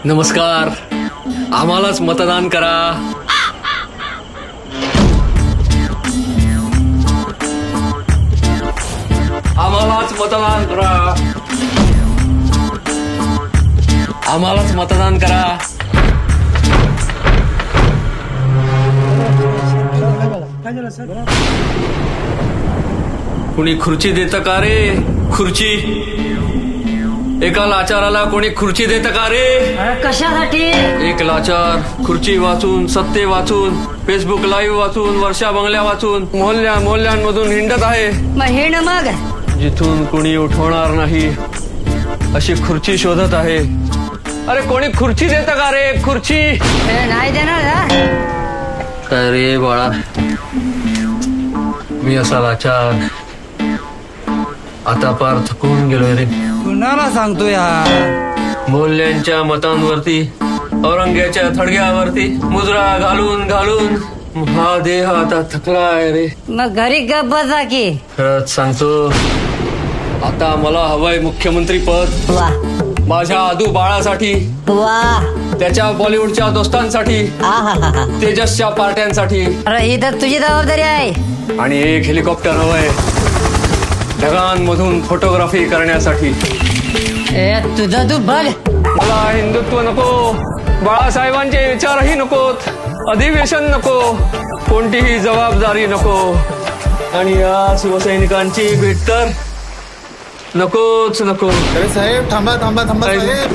नमस्कार. आम्हालाच मतदान करा. आम्हालाच मतदान करा. आम्हालाच मतदान करा. कुणी खुर्ची देतं का रे? खुर्ची. एका लाचाराला कोणी खुर्ची देतं का रे? कशासाठी? एक लाचार खुर्ची वाचून, सत्ते वाचून, फेसबुक लाईव्ह वाचून, वर्षा बंगल्या वाचून, मोहल्ल्यांमधून हिंडत आहे. मग हिंड मग. जिथून कोणी उठवणार नाही अशी खुर्ची शोधत आहे. अरे कोणी खुर्ची देतं का रे? खुर्ची नाही देणार ना. काय रे बाळा, मी असा लाचार आता पार थकून गेलोय रे. कुणाला सांगतो यार? मोल्यांच्या मतांवरती, औरंग्याच्या थडग्यावरती मुजरा घालून घालून हा देह आता थकलाय रे. मग घरी गप बसा की. खरंच सांगतो, आता मला हवंय मुख्यमंत्री पद. वा माझ्या आदू बाळासाठी, वा. त्याच्या बॉलिवूडच्या दोस्तांसाठी, आहाहा. तेजसच्या पार्ट्यांसाठी. अरे ही तर तुझी जबाबदारी आहे. आणि एक हेलिकॉप्टर हवंय ढगांमधून फोटोग्राफी करण्यासाठी. तुझं तू बघ. मला हिंदुत्व नको, बाळासाहेबांचे विचारही नकोत, अधिवेशन नको, कोणतीही जबाबदारी नको, आणि या शिवसैनिकांची भेट तर नकोच नको. अरे साहेब थांबा थांबा थांबा साहेब.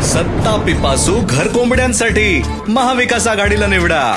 सत्ता पिपासू घर कोंबड्यांसाठी महाविकास आघाडीला निवडा.